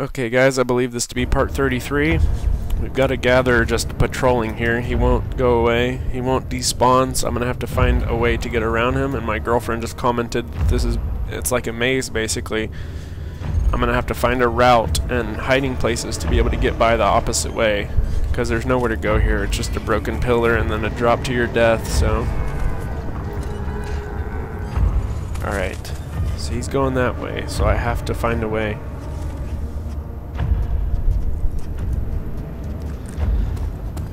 Okay guys, I believe this to be part 33. We've got a gatherer just patrolling here. He won't go away. He won't despawn, so I'm gonna have to find a way to get around him, and my girlfriend just commented it's like a maze basically. I'm gonna have to find a route and hiding places to be able to get by the opposite way, because there's nowhere to go here. It's just a broken pillar and then a drop to your death, so. Alright, so he's going that way, so I have to find a way.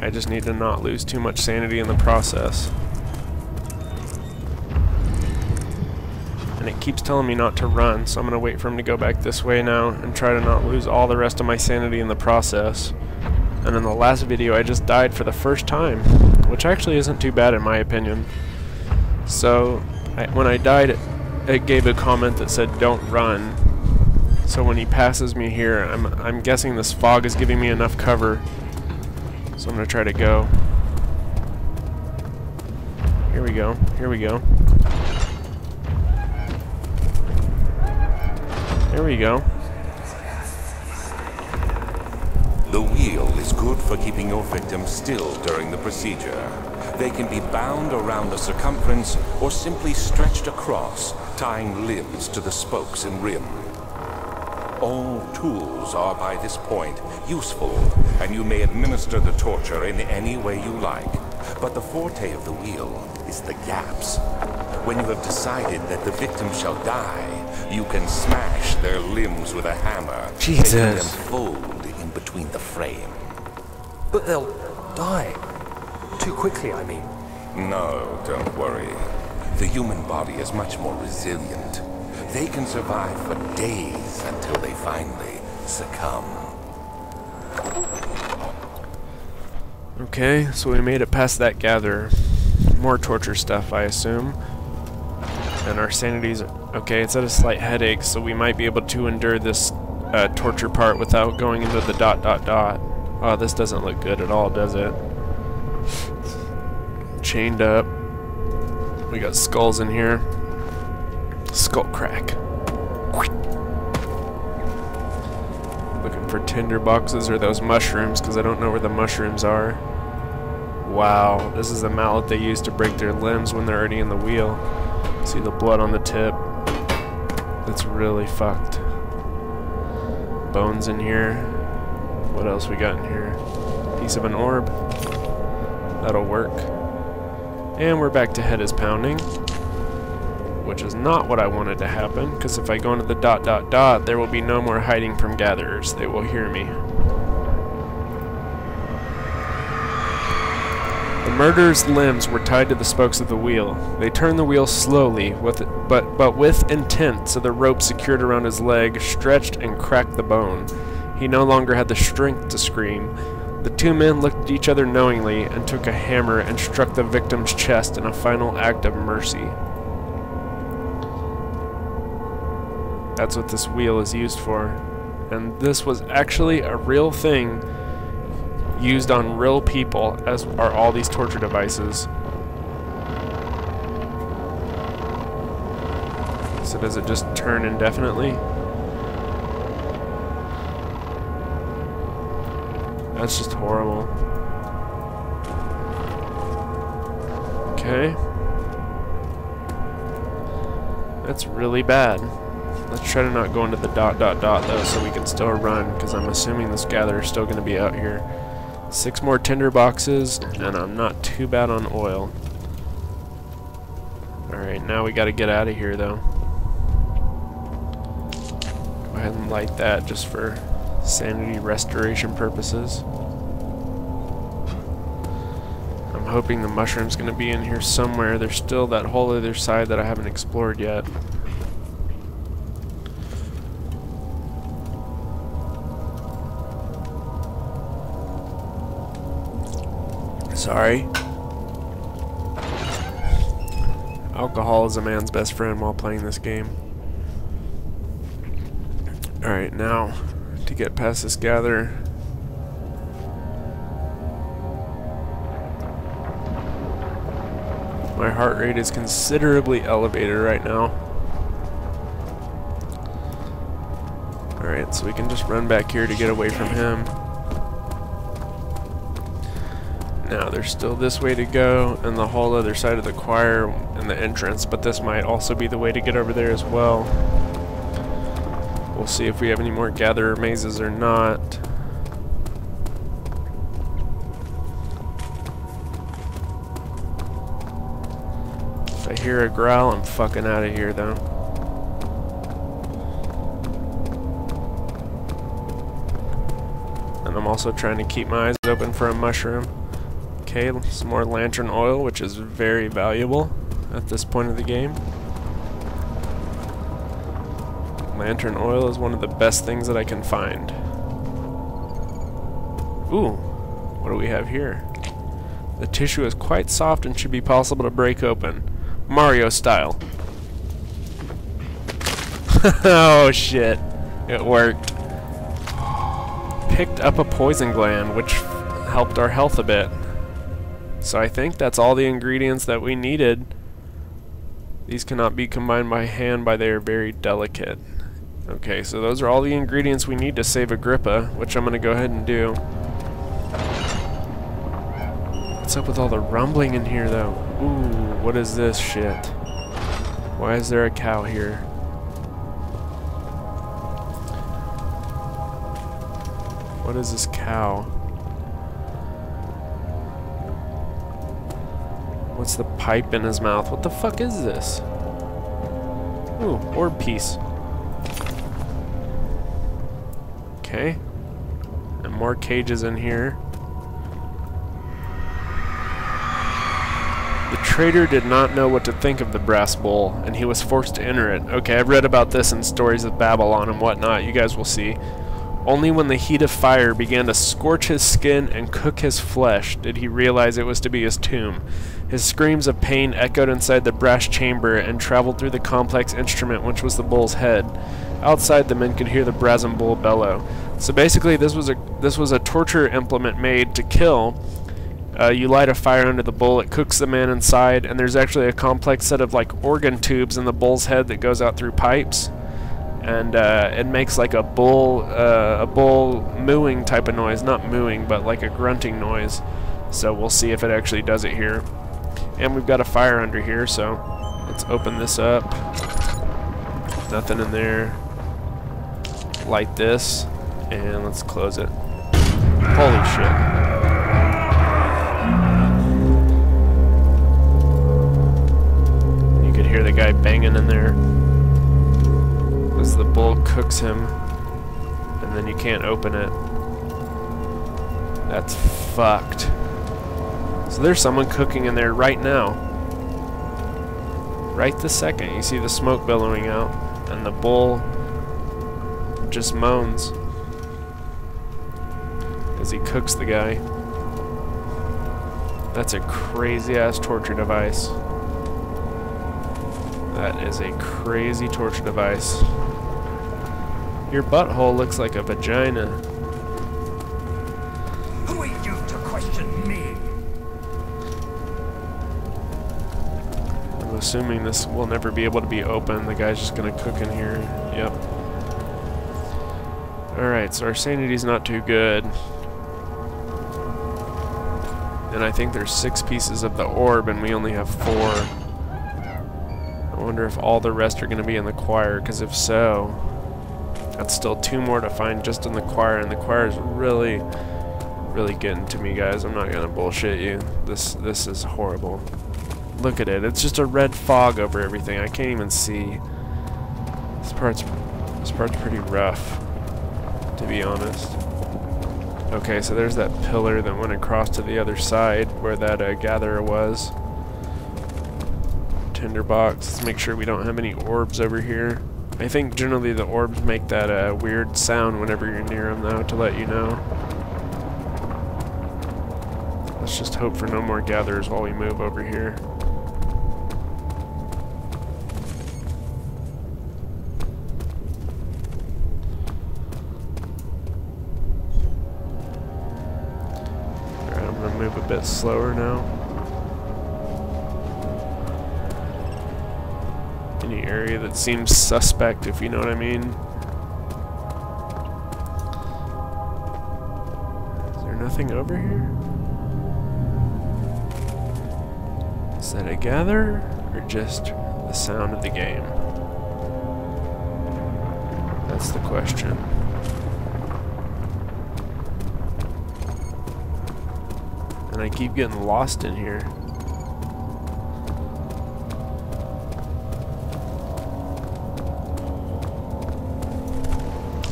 I just need to not lose too much sanity in the process. And it keeps telling me not to run, so I'm going to wait for him to go back this way now and try to not lose all the rest of my sanity in the process. And in the last video I just died for the first time, which actually isn't too bad in my opinion. So when I died it gave a comment that said don't run. So when he passes me here, I'm guessing this fog is giving me enough cover. So I'm going to try to go. Here we go. Here we go. There we go. The wheel is good for keeping your victim still during the procedure. They can be bound around the circumference or simply stretched across, tying limbs to the spokes and rim. All tools are by this point useful, and you may administer the torture in any way you like. But the forte of the wheel is the gaps. When you have decided that the victim shall die, you can smash their limbs with a hammer, Jesus. making them fold in between the frame. But they'll die. Too quickly, I mean. No, don't worry. The human body is much more resilient. They can survive for days until they finally succumb. Okay, so we made it past that gatherer. More torture stuff, I assume. And our sanity's... okay, it's at a slight headache, so we might be able to endure this torture part without going into the ... Oh, this doesn't look good at all, does it? Chained up. We got skulls in here. Skull crack. Looking for tinder boxes or those mushrooms, because I don't know where the mushrooms are. Wow, this is the mallet they use to break their limbs when they're already in the wheel. See the blood on the tip. That's really fucked. Bones in here. What else we got in here? Piece of an orb. That'll work. And we're back to head is pounding, which is not what I wanted to happen, because if I go into the ... there will be no more hiding from gatherers. They will hear me. The murderer's limbs were tied to the spokes of the wheel. They turned the wheel slowly, but with intent, so the rope secured around his leg stretched and cracked the bone. He no longer had the strength to scream. The two men looked at each other knowingly and took a hammer and struck the victim's chest in a final act of mercy. That's what this wheel is used for. And this was actually a real thing used on real people, as are all these torture devices. So does it just turn indefinitely? That's just horrible. Okay. That's really bad. Let's try to not go into the ... though, so we can still run, because I'm assuming this gatherer's still going to be out here. 6 more tinder boxes, and I'm not too bad on oil. Alright, now we got to get out of here, though. Go ahead and light that just for sanity restoration purposes. I'm hoping the mushroom's going to be in here somewhere. There's still that whole other side that I haven't explored yet. Sorry. Alcohol is a man's best friend while playing this game. Alright, now to get past this gatherer. My heart rate is considerably elevated right now. Alright, so we can just run back here to get away from him. Now, there's still this way to go, and the whole other side of the choir and the entrance, but this might also be the way to get over there as well. We'll see if we have any more gatherer mazes or not. If I hear a growl, I'm fucking out of here, though. And I'm also trying to keep my eyes open for a mushroom. Okay, some more lantern oil, which is very valuable at this point of the game. Lantern oil is one of the best things that I can find. Ooh, what do we have here? The tissue is quite soft and should be possible to break open. Mario style. Oh shit, it worked. Picked up a poison gland, which helped our health a bit. So I think that's all the ingredients that we needed. These cannot be combined by hand, they are very delicate. Okay, so those are all the ingredients we need to save Agrippa, which I'm going to go ahead and do. What's up with all the rumbling in here, though? Ooh, what is this shit? Why is there a cow here? What is this cow? What's the pipe in his mouth? What the fuck is this? Ooh, orb piece. Okay. And more cages in here. The trader did not know what to think of the brass bowl, and he was forced to enter it. Okay, I've read about this in stories of Babylon and whatnot. You guys will see. Only when the heat of fire began to scorch his skin and cook his flesh did he realize it was to be his tomb. His screams of pain echoed inside the brass chamber and traveled through the complex instrument which was the bull's head. Outside, the men could hear the brazen bull bellow. So basically, this was a torture implement made to kill. You light a fire under the bull, it cooks the man inside, and there's actually a complex set of like organ tubes in the bull's head that goes out through pipes. And it makes like a bull mooing type of noise. Not mooing, but like a grunting noise. So we'll see if it actually does it here. And we've got a fire under here, so let's open this up. Nothing in there. Light this, and let's close it. Holy shit. You could hear the guy banging in there as the bull cooks him, and then you can't open it. That's fucked. So there's someone cooking in there right now. Right this second. You see the smoke billowing out, and the bull just moans as he cooks the guy. That's a crazy ass torture device. That is a crazy torture device. Your butthole looks like a vagina. Who are you to question me? I'm assuming this will never be able to be open. The guy's just gonna cook in here. Yep. Alright, so our sanity's not too good. And I think there's 6 pieces of the orb and we only have 4. I wonder if all the rest are going to be in the choir, because if so, that's still 2 more to find just in the choir, and the choir is really, really getting to me, guys. I'm not going to bullshit you. This is horrible. Look at it. It's just a red fog over everything. I can't even see. This part's pretty rough, to be honest. Okay, so there's that pillar that went across to the other side where that gatherer was. Tinderbox. Let's make sure we don't have any orbs over here. I think generally the orbs make that weird sound whenever you're near them, though, to let you know. Let's just hope for no more gatherers while we move over here. Move a bit slower now. Any area that seems suspect, if you know what I mean. nothing over here? Is that a gather, or just the sound of the game? That's the question. And I keep getting lost in here.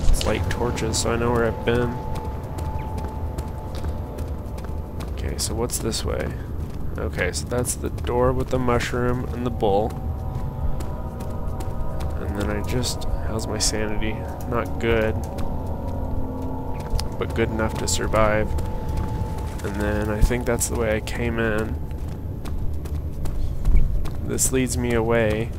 It's light torches, so I know where I've been. Okay, so what's this way? Okay, so that's the door with the mushroom and the bull. And then I just... How's my sanity? Not good. But good enough to survive. And then I think that's the way I came in. This leads me away.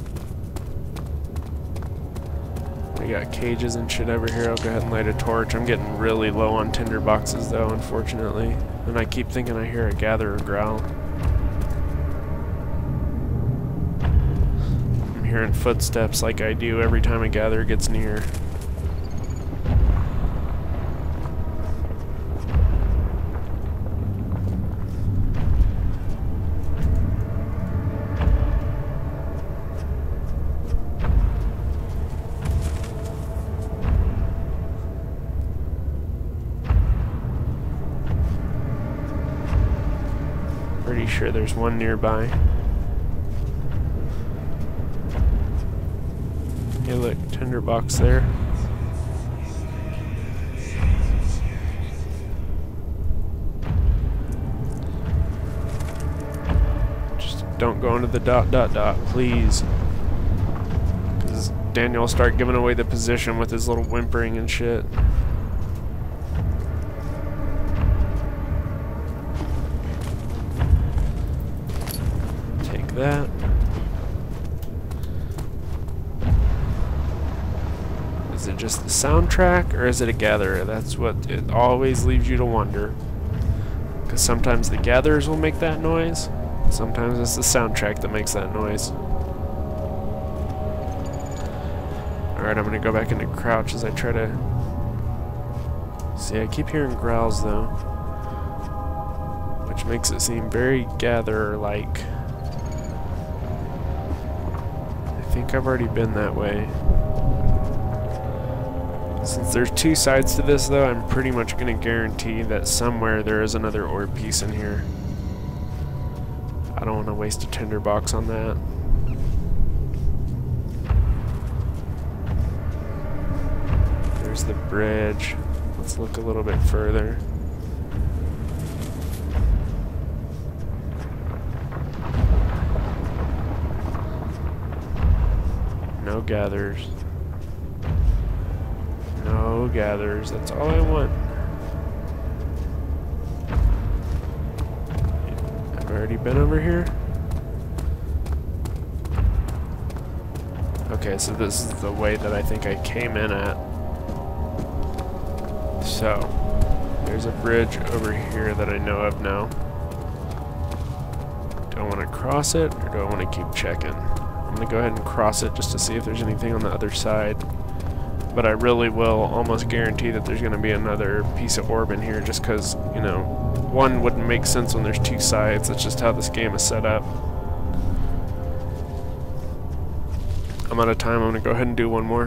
We got cages and shit over here. I'll go ahead and light a torch. I'm getting really low on tinder boxes though, unfortunately. And I keep thinking I hear a gatherer growl. I'm hearing footsteps like I do every time a gatherer gets near. Pretty sure there's one nearby. Hey look, tinderbox there. Just don't go into the ... please. Because Daniel will start giving away the position with his little whimpering and shit. That. Is it just the soundtrack or is it a gatherer? That's what it always leaves you to wonder. Because sometimes the gatherers will make that noise, sometimes it's the soundtrack that makes that noise. Alright, I'm gonna go back into crouch as I try to... See, I keep hearing growls though, which makes it seem very gatherer-like. I think I've already been that way. Since there's two sides to this though, I'm pretty much going to guarantee that somewhere there is another orb piece in here. I don't want to waste a tinderbox on that. There's the bridge. Let's look a little bit further. No gatherers. No gatherers. That's all I want. I've already been over here. Okay, so this is the way that I think I came in at. So, there's a bridge over here that I know of now. Do I want to cross it, or do I want to keep checking? I'm going to go ahead and cross it just to see if there's anything on the other side. But I really will almost guarantee that there's going to be another piece of orb in here just because, you know, one wouldn't make sense when there's two sides. That's just how this game is set up. I'm out of time. I'm going to go ahead and do one more.